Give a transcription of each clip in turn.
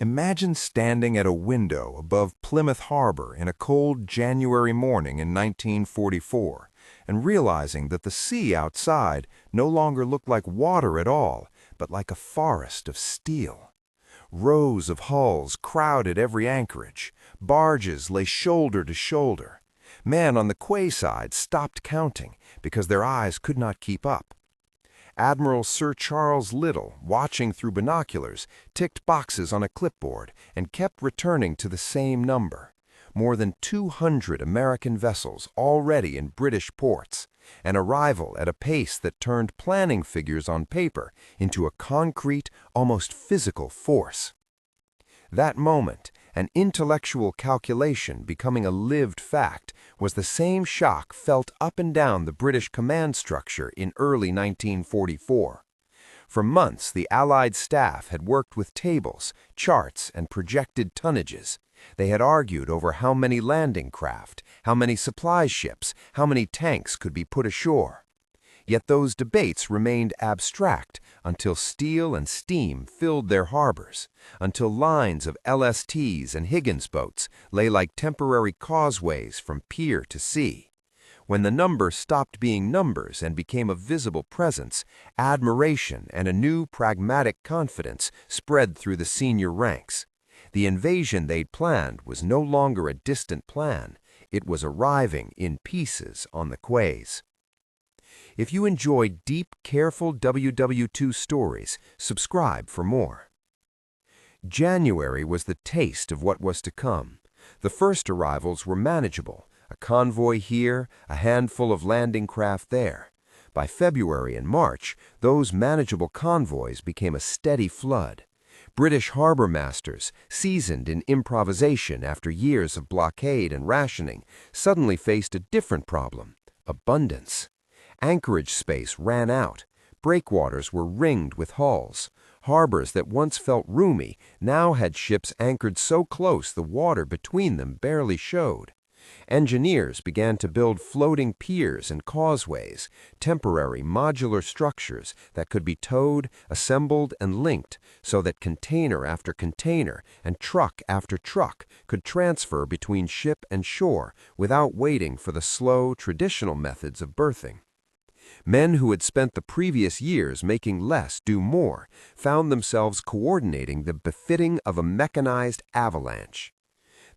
Imagine standing at a window above Plymouth Harbor in a cold January morning in 1944 and realizing that the sea outside no longer looked like water at all, but like a forest of steel. Rows of hulls crowded every anchorage. Barges lay shoulder to shoulder. Men on the quayside stopped counting because their eyes could not keep up. Admiral Sir Charles Little, watching through binoculars, ticked boxes on a clipboard and kept returning to the same number. More than 200 American vessels already in British ports, an arrival at a pace that turned planning figures on paper into a concrete, almost physical force. That moment, an intellectual calculation becoming a lived fact, was the same shock felt up and down the British command structure in early 1944. For months, the Allied staff had worked with tables, charts, and projected tonnages. They had argued over how many landing craft, how many supply ships, how many tanks could be put ashore. Yet those debates remained abstract until steel and steam filled their harbors, until lines of LSTs and Higgins boats lay like temporary causeways from pier to sea. When the numbers stopped being numbers and became a visible presence, admiration and a new pragmatic confidence spread through the senior ranks. The invasion they'd planned was no longer a distant plan. It was arriving in pieces on the quays. If you enjoy deep, careful WW2 stories, subscribe for more. January was the taste of what was to come. The first arrivals were manageable, a convoy here, a handful of landing craft there. By February and March, those manageable convoys became a steady flood. British harbor masters, seasoned in improvisation after years of blockade and rationing, suddenly faced a different problem: abundance. Anchorage space ran out. Breakwaters were ringed with hulls. Harbors that once felt roomy now had ships anchored so close the water between them barely showed. Engineers began to build floating piers and causeways, temporary modular structures that could be towed, assembled, and linked so that container after container and truck after truck could transfer between ship and shore without waiting for the slow, traditional methods of berthing. Men who had spent the previous years making less do more found themselves coordinating the befitting of a mechanized avalanche.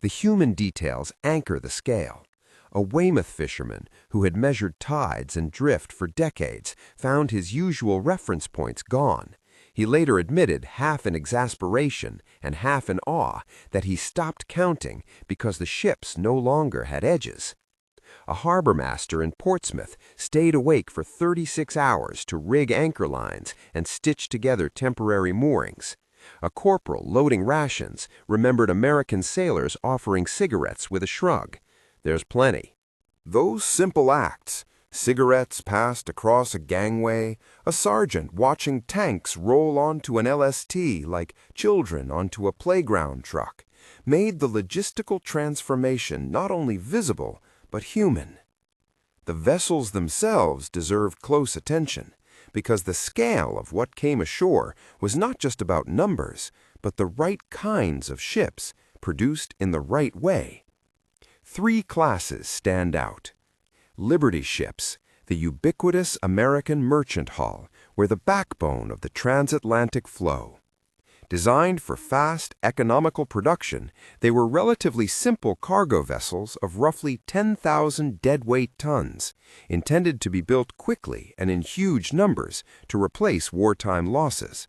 The human details anchor the scale. A Weymouth fisherman who had measured tides and drift for decades found his usual reference points gone. He later admitted, half in exasperation and half in awe, that he stopped counting because the ships no longer had edges. A harbor master in Portsmouth stayed awake for 36 hours to rig anchor lines and stitch together temporary moorings. A corporal loading rations remembered American sailors offering cigarettes with a shrug. There's plenty. Those simple acts, cigarettes passed across a gangway, a sergeant watching tanks roll onto an LST like children onto a playground truck, made the logistical transformation not only visible, but human. The vessels themselves deserved close attention, because the scale of what came ashore was not just about numbers, but the right kinds of ships produced in the right way. 3 classes stand out. Liberty ships, the ubiquitous American merchant hull, were the backbone of the transatlantic flow. Designed for fast, economical production, they were relatively simple cargo vessels of roughly 10,000 deadweight tons, intended to be built quickly and in huge numbers to replace wartime losses.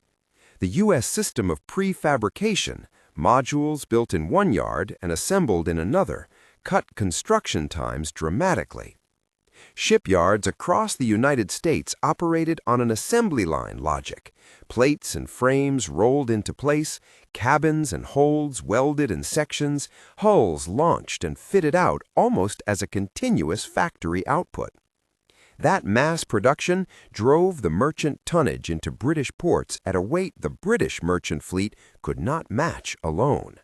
The U.S. system of prefabrication, modules built in one yard and assembled in another, cut construction times dramatically. Shipyards across the United States operated on an assembly line logic. Plates and frames rolled into place, cabins and holds welded in sections, hulls launched and fitted out almost as a continuous factory output. That mass production drove the merchant tonnage into British ports at a rate the British merchant fleet could not match alone.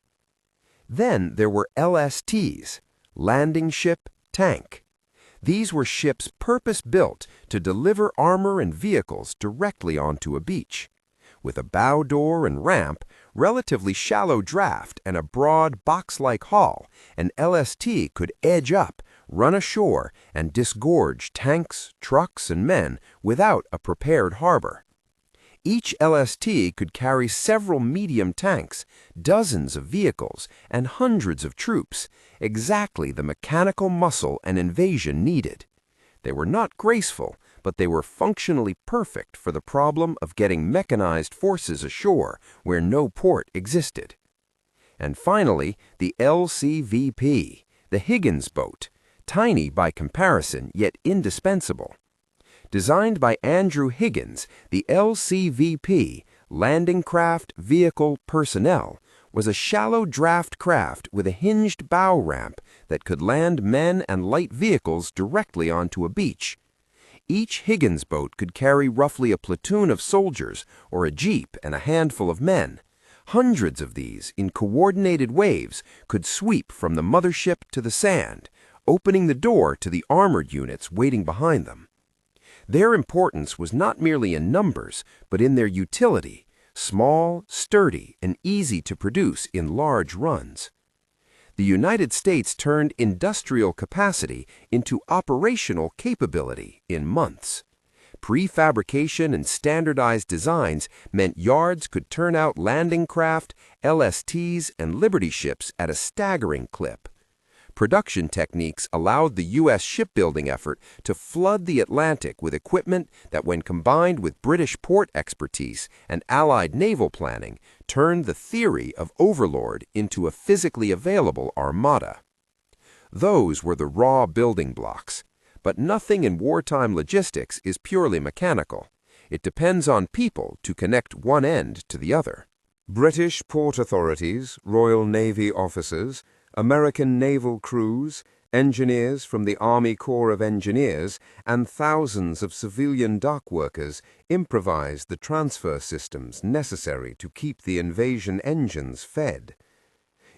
Then there were LSTs, landing ship, tank. These were ships purpose-built to deliver armor and vehicles directly onto a beach. With a bow door and ramp, relatively shallow draft and a broad box-like hull, an LST could edge up, run ashore, and disgorge tanks, trucks, and men without a prepared harbor. Each LST could carry several medium tanks, dozens of vehicles, and hundreds of troops, exactly the mechanical muscle an invasion needed. They were not graceful, but they were functionally perfect for the problem of getting mechanized forces ashore where no port existed. And finally, the LCVP, the Higgins boat, tiny by comparison yet indispensable. Designed by Andrew Higgins, the LCVP, Landing Craft Vehicle Personnel, was a shallow draft craft with a hinged bow ramp that could land men and light vehicles directly onto a beach. Each Higgins boat could carry roughly a platoon of soldiers or a jeep and a handful of men. Hundreds of these, in coordinated waves, could sweep from the mothership to the sand, opening the door to the armored units waiting behind them. Their importance was not merely in numbers, but in their utility, small, sturdy, and easy to produce in large runs. The United States turned industrial capacity into operational capability in months. Prefabrication and standardized designs meant yards could turn out landing craft, LSTs, and Liberty ships at a staggering clip. Production techniques allowed the U.S. shipbuilding effort to flood the Atlantic with equipment that, when combined with British port expertise and Allied naval planning, turned the theory of overlord into a physically available armada. Those were the raw building blocks. But nothing in wartime logistics is purely mechanical. It depends on people to connect one end to the other. British port authorities, Royal Navy officers, American naval crews, engineers from the Army Corps of Engineers, and thousands of civilian dock workers improvised the transfer systems necessary to keep the invasion engines fed.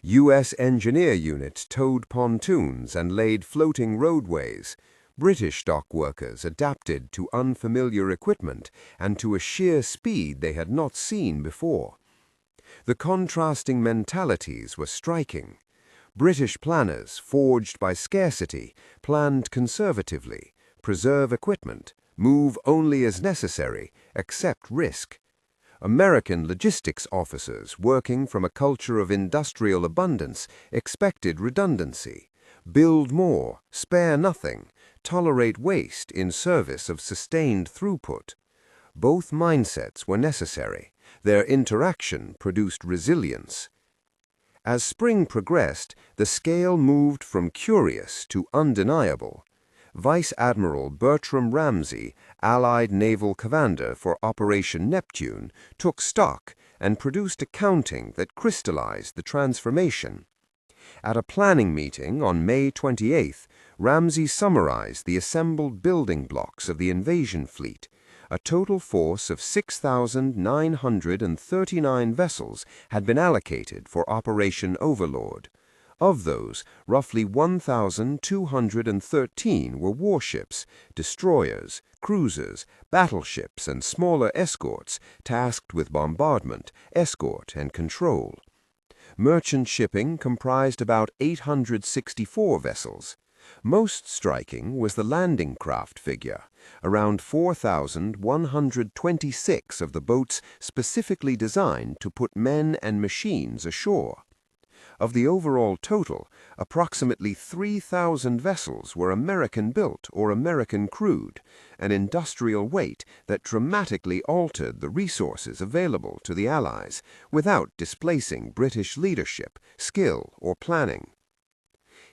U.S. engineer units towed pontoons and laid floating roadways. British dock workers adapted to unfamiliar equipment and to a sheer speed they had not seen before. The contrasting mentalities were striking. British planners, forged by scarcity, planned conservatively, preserve equipment, move only as necessary, accept risk. American logistics officers, working from a culture of industrial abundance, expected redundancy, build more, spare nothing, tolerate waste in service of sustained throughput. Both mindsets were necessary. Their interaction produced resilience. As spring progressed, the scale moved from curious to undeniable. Vice Admiral Bertram Ramsay, Allied Naval Commander for Operation Neptune, took stock and produced accounting that crystallized the transformation. At a planning meeting on May 28th, Ramsay summarized the assembled building blocks of the invasion fleet. A total force of 6,939 vessels had been allocated for Operation Overlord. Of those, roughly 1,213 were warships, destroyers, cruisers, battleships, and smaller escorts tasked with bombardment, escort, and control. Merchant shipping comprised about 864 vessels. Most striking was the landing craft figure. Around 4,126 of the boats specifically designed to put men and machines ashore. Of the overall total, approximately 3,000 vessels were American-built or American-crewed, an industrial weight that dramatically altered the resources available to the Allies without displacing British leadership, skill, or planning.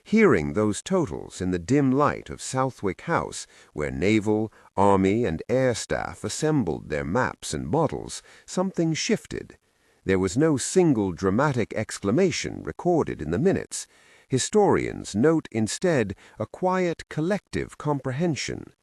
Hearing those totals in the dim light of Southwick House, where naval, army, and air staff assembled their maps and models, something shifted. There was no single dramatic exclamation recorded in the minutes. Historians note instead a quiet collective comprehension.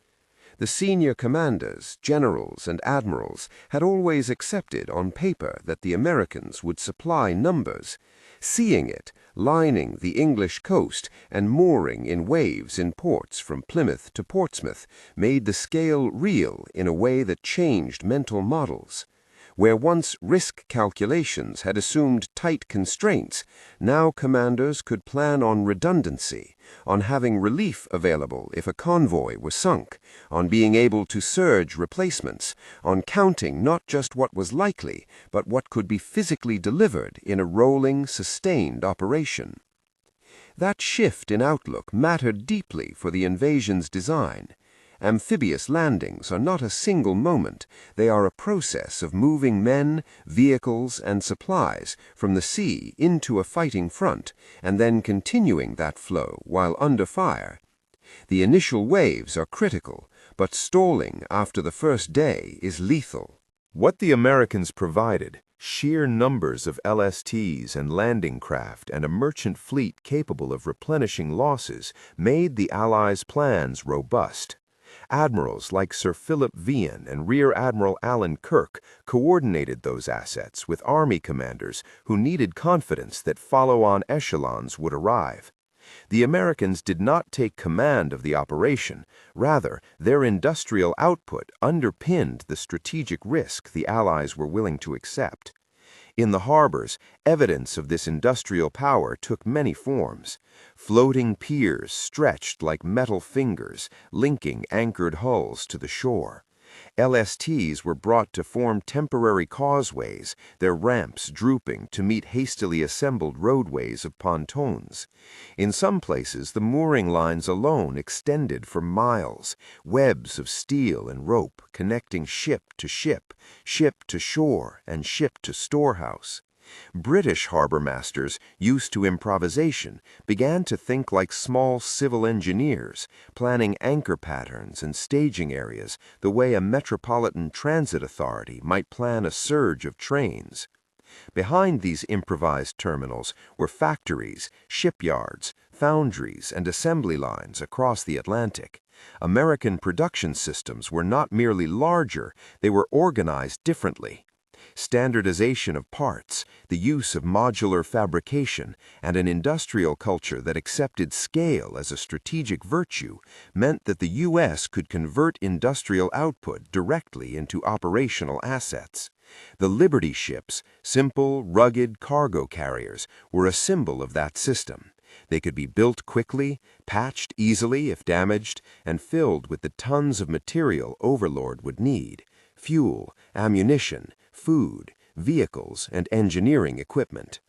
The senior commanders, generals, and admirals had always accepted on paper that the Americans would supply numbers. Seeing it, lining the English coast and mooring in waves in ports from Plymouth to Portsmouth, made the scale real in a way that changed mental models. Where once risk calculations had assumed tight constraints, now commanders could plan on redundancy, on having relief available if a convoy was sunk, on being able to surge replacements, on counting not just what was likely, but what could be physically delivered in a rolling, sustained operation. That shift in outlook mattered deeply for the invasion's design. Amphibious landings are not a single moment. They are a process of moving men, vehicles, and supplies from the sea into a fighting front, and then continuing that flow while under fire. The initial waves are critical, but stalling after the first day is lethal. What the Americans provided, sheer numbers of LSTs and landing craft and a merchant fleet capable of replenishing losses, made the Allies' plans robust. Admirals like Sir Philip Vian and Rear Admiral Alan Kirk coordinated those assets with Army commanders who needed confidence that follow-on echelons would arrive. The Americans did not take command of the operation. Rather, their industrial output underpinned the strategic risk the Allies were willing to accept. In the harbors, evidence of this industrial power took many forms. Floating piers stretched like metal fingers, linking anchored hulls to the shore. LSTs were brought to form temporary causeways, their ramps drooping to meet hastily assembled roadways of pontoons. In some places, the mooring lines alone extended for miles, webs of steel and rope connecting ship to shore, and ship to storehouse. British harbor masters, used to improvisation, began to think like small civil engineers, planning anchor patterns and staging areas the way a metropolitan transit authority might plan a surge of trains. Behind these improvised terminals were factories, shipyards, foundries, and assembly lines across the Atlantic. American production systems were not merely larger, they were organized differently. Standardization of parts, the use of modular fabrication, and an industrial culture that accepted scale as a strategic virtue meant that the U.S. could convert industrial output directly into operational assets. The Liberty ships, simple, rugged cargo carriers, were a symbol of that system. They could be built quickly, patched easily if damaged, and filled with the tons of material Overlord would need: fuel, ammunition, food, vehicles, and engineering equipment.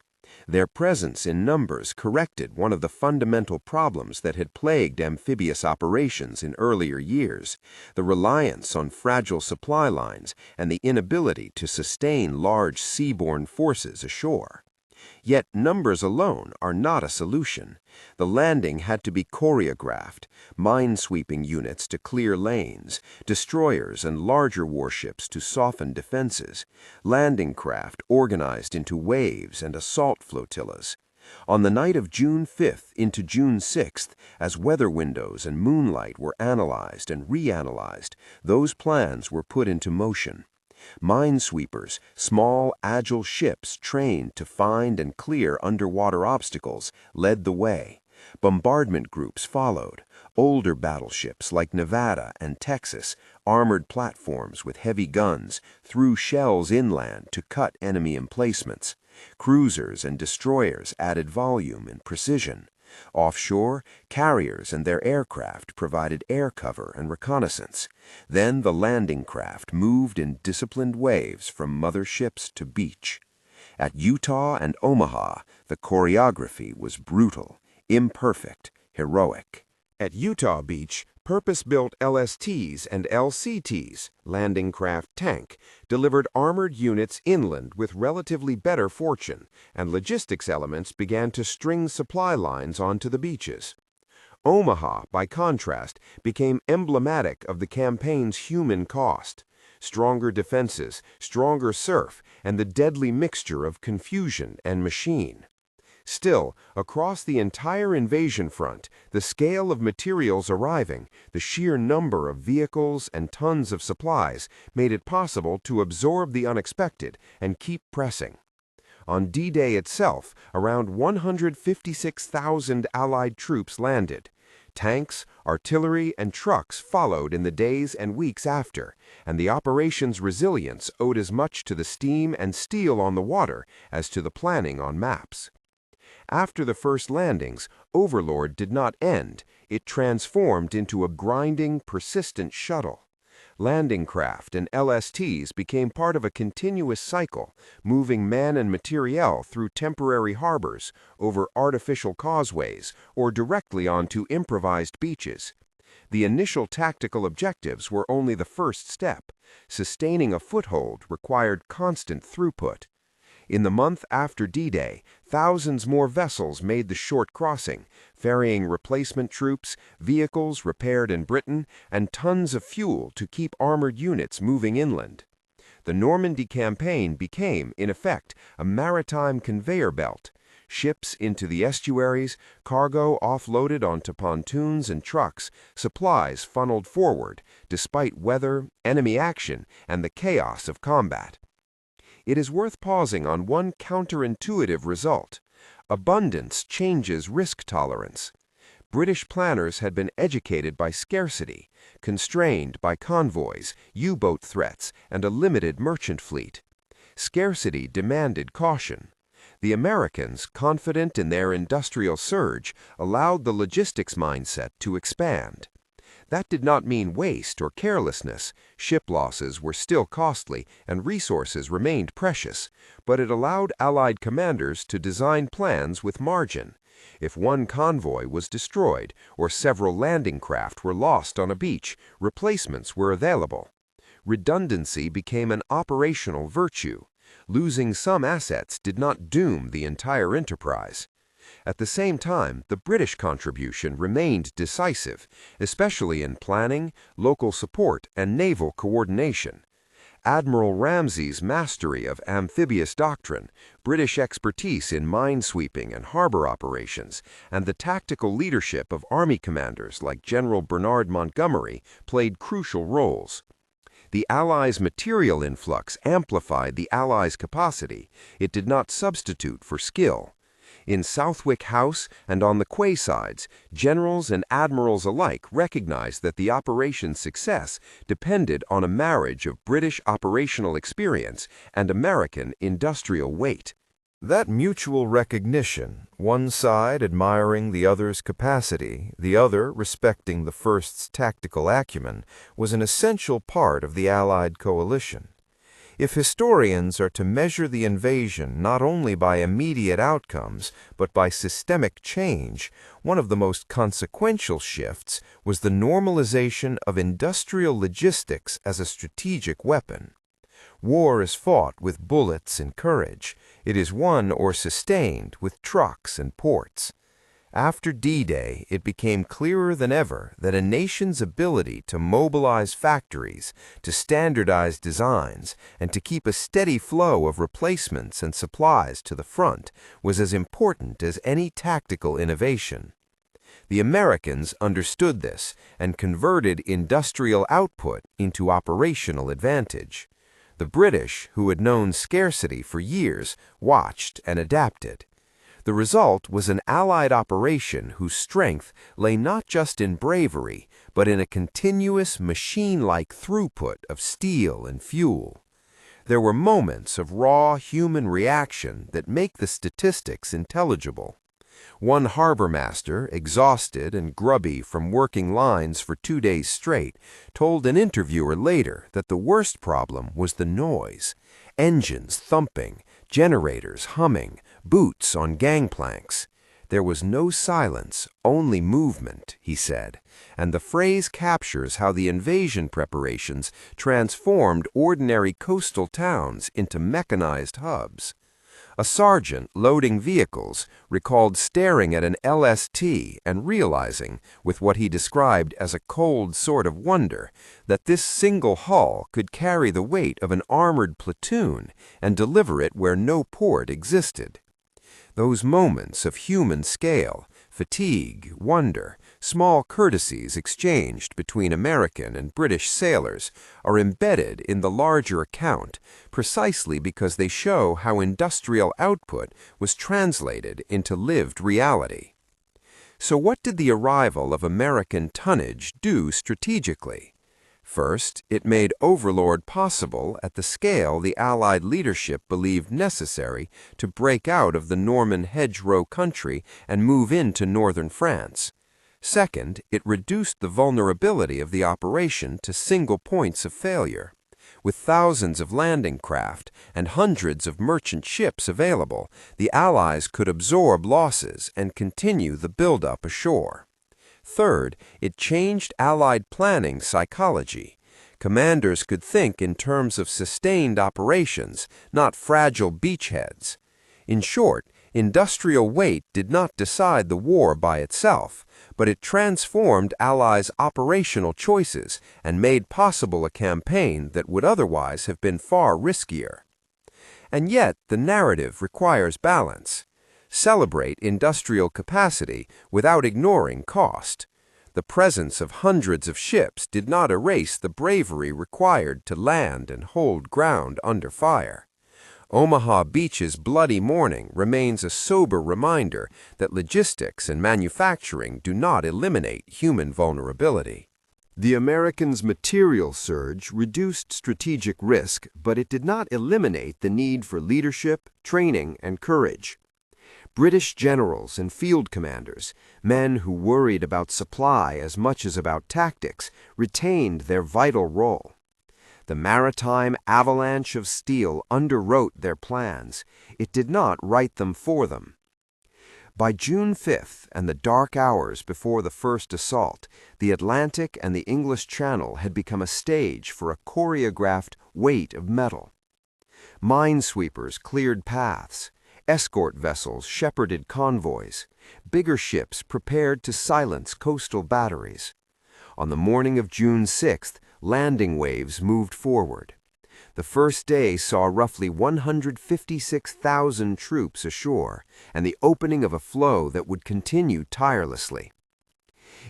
Their presence in numbers corrected one of the fundamental problems that had plagued amphibious operations in earlier years: the reliance on fragile supply lines and the inability to sustain large seaborne forces ashore. Yet numbers alone are not a solution. The landing had to be choreographed: minesweeping units to clear lanes, destroyers and larger warships to soften defenses, landing craft organized into waves and assault flotillas. On the night of June 5th into June 6th, as weather windows and moonlight were analyzed and reanalyzed, those plans were put into motion. Minesweepers, small, agile ships trained to find and clear underwater obstacles, led the way. Bombardment groups followed: older battleships like Nevada and Texas, armored platforms with heavy guns, threw shells inland to cut enemy emplacements. Cruisers and destroyers added volume and precision. Offshore, carriers and their aircraft provided air cover and reconnaissance. Then the landing craft moved in disciplined waves from motherships to beach. At Utah and Omaha, the choreography was brutal, imperfect, heroic. At Utah Beach, purpose-built LSTs and LCTs, landing craft tank, delivered armored units inland with relatively better fortune, and logistics elements began to string supply lines onto the beaches. Omaha, by contrast, became emblematic of the campaign's human cost: stronger defenses, stronger surf, and the deadly mixture of confusion and machine. Still, across the entire invasion front, the scale of materials arriving, the sheer number of vehicles and tons of supplies made it possible to absorb the unexpected and keep pressing. On D-Day itself, around 156,000 Allied troops landed. Tanks, artillery, and trucks followed in the days and weeks after, and the operation's resilience owed as much to the steam and steel on the water as to the planning on maps. After the first landings, Overlord did not end. It transformed into a grinding, persistent shuttle. Landing craft and LSTs became part of a continuous cycle, moving men and materiel through temporary harbors, over artificial causeways, or directly onto improvised beaches. The initial tactical objectives were only the first step. Sustaining a foothold required constant throughput. In the month after D-Day, thousands more vessels made the short crossing, ferrying replacement troops, vehicles repaired in Britain, and tons of fuel to keep armored units moving inland. The Normandy campaign became, in effect, a maritime conveyor belt. Ships into the estuaries, cargo offloaded onto pontoons and trucks, supplies funneled forward, despite weather, enemy action, and the chaos of combat. It is worth pausing on one counterintuitive result. Abundance changes risk tolerance. British planners had been educated by scarcity, constrained by convoys, U-boat threats, and a limited merchant fleet. Scarcity demanded caution. The Americans, confident in their industrial surge, allowed the logistics mindset to expand. That did not mean waste or carelessness. Ship losses were still costly and resources remained precious, but it allowed Allied commanders to design plans with margin. If one convoy was destroyed or several landing craft were lost on a beach, replacements were available. Redundancy became an operational virtue. Losing some assets did not doom the entire enterprise. At the same time, the British contribution remained decisive, especially in planning, local support, and naval coordination. Admiral Ramsay's mastery of amphibious doctrine, British expertise in minesweeping and harbor operations, and the tactical leadership of Army commanders like General Bernard Montgomery played crucial roles. The Allies' material influx amplified the Allies' capacity. It did not substitute for skill. In Southwick House and on the quaysides, generals and admirals alike recognized that the operation's success depended on a marriage of British operational experience and American industrial weight. That mutual recognition, one side admiring the other's capacity, the other respecting the first's tactical acumen, was an essential part of the Allied coalition. If historians are to measure the invasion not only by immediate outcomes, but by systemic change, one of the most consequential shifts was the normalization of industrial logistics as a strategic weapon. War is fought with bullets and courage. It is won or sustained with trucks and ports. After D-Day, it became clearer than ever that a nation's ability to mobilize factories, to standardize designs, and to keep a steady flow of replacements and supplies to the front was as important as any tactical innovation. The Americans understood this and converted industrial output into operational advantage. The British, who had known scarcity for years, watched and adapted. The result was an Allied operation whose strength lay not just in bravery, but in a continuous machine-like throughput of steel and fuel. There were moments of raw human reaction that make the statistics intelligible. One harbor master, exhausted and grubby from working lines for 2 days straight, told an interviewer later that the worst problem was the noise. Engines thumping, generators humming, boots on gangplanks. There was no silence, only movement, he said, and the phrase captures how the invasion preparations transformed ordinary coastal towns into mechanized hubs. A sergeant loading vehicles recalled staring at an LST and realizing, with what he described as a cold sort of wonder, that this single hull could carry the weight of an armored platoon and deliver it where no port existed. Those moments of human scale, fatigue, wonder, small courtesies exchanged between American and British sailors are embedded in the larger account precisely because they show how industrial output was translated into lived reality. So what did the arrival of American tonnage do strategically? First, it made overlord possible at the scale the Allied leadership believed necessary to break out of the Norman hedgerow country and move into northern France. Second, it reduced the vulnerability of the operation to single points of failure. With thousands of landing craft and hundreds of merchant ships available, the Allies could absorb losses and continue the buildup ashore. Third, it changed Allied planning psychology. Commanders could think in terms of sustained operations, not fragile beachheads. In short, industrial weight did not decide the war by itself, but it transformed Allies' operational choices and made possible a campaign that would otherwise have been far riskier. And yet, the narrative requires balance. Celebrate industrial capacity without ignoring cost. The presence of hundreds of ships did not erase the bravery required to land and hold ground under fire. Omaha Beach's bloody morning remains a sober reminder that logistics and manufacturing do not eliminate human vulnerability. The Americans' material surge reduced strategic risk, but it did not eliminate the need for leadership, training, and courage. British generals and field commanders, men who worried about supply as much as about tactics, retained their vital role. The maritime avalanche of steel underwrote their plans. It did not write them for them. By June 5th and the dark hours before the first assault, the Atlantic and the English Channel had become a stage for a choreographed weight of metal. Minesweepers cleared paths. Escort vessels shepherded convoys. Bigger ships prepared to silence coastal batteries. On the morning of June 6th, landing waves moved forward. The first day saw roughly 156,000 troops ashore and the opening of a flow that would continue tirelessly.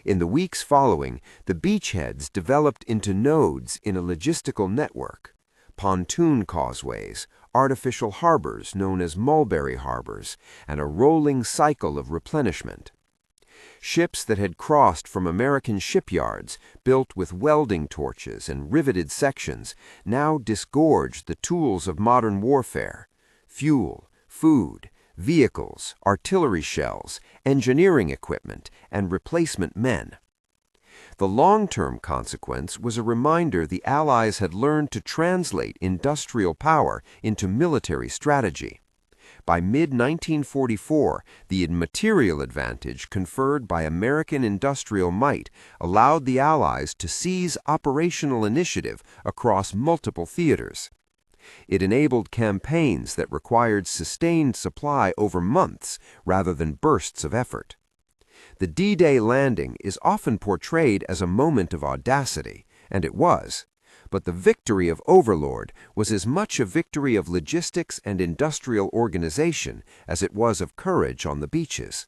In the weeks following, the beachheads developed into nodes in a logistical network. Pontoon causeways, artificial harbors known as mulberry harbors, and a rolling cycle of replenishment. Ships that had crossed from American shipyards, built with welding torches and riveted sections, now disgorged the tools of modern warfare: fuel, food, vehicles, artillery shells, engineering equipment, and replacement men. The long-term consequence was a reminder the Allies had learned to translate industrial power into military strategy. By mid-1944, the material advantage conferred by American industrial might allowed the Allies to seize operational initiative across multiple theaters. It enabled campaigns that required sustained supply over months rather than bursts of effort. The D-Day landing is often portrayed as a moment of audacity, and it was. But the victory of Overlord was as much a victory of logistics and industrial organization as it was of courage on the beaches.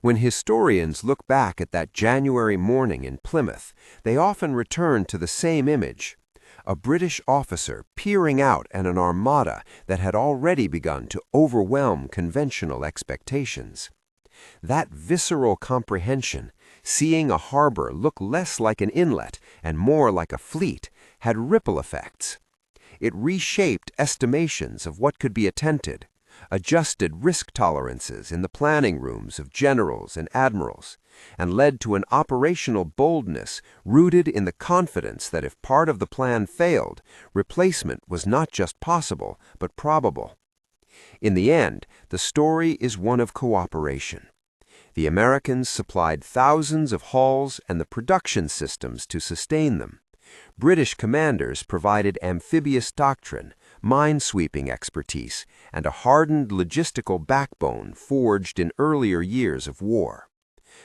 When historians look back at that January morning in Plymouth, they often return to the same image: a British officer peering out at an armada that had already begun to overwhelm conventional expectations. That visceral comprehension, seeing a harbor look less like an inlet and more like a fleet, had ripple effects. It reshaped estimations of what could be attempted, adjusted risk tolerances in the planning rooms of generals and admirals, and led to an operational boldness rooted in the confidence that if part of the plan failed, replacement was not just possible, but probable. In the end, the story is one of cooperation. The Americans supplied thousands of hulls and the production systems to sustain them. British commanders provided amphibious doctrine, minesweeping expertise, and a hardened logistical backbone forged in earlier years of war.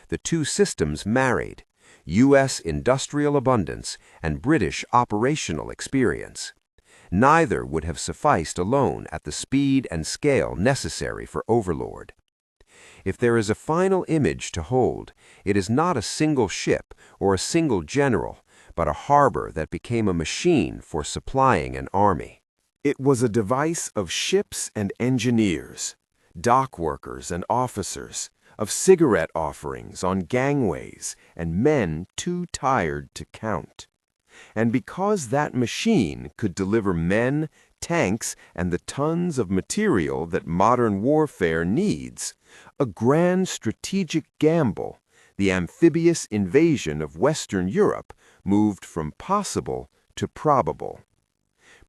The two systems married: U.S. industrial abundance and British operational experience. Neither would have sufficed alone at the speed and scale necessary for Overlord. If there is a final image to hold, it is not a single ship or a single general, but a harbor that became a machine for supplying an army. It was a device of ships and engineers, dock workers and officers, of cigarette offerings on gangways and men too tired to count. And because that machine could deliver men, tanks, and the tons of material that modern warfare needs, a grand strategic gamble, the amphibious invasion of Western Europe, moved from possible to probable.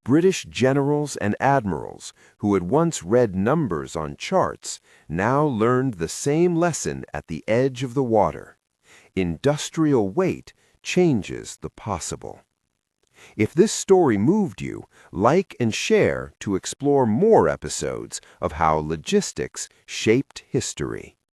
British generals and admirals, who had once read numbers on charts, now learned the same lesson at the edge of the water. Industrial weight changes the possible. If this story moved you, like and share to explore more episodes of how logistics shaped history.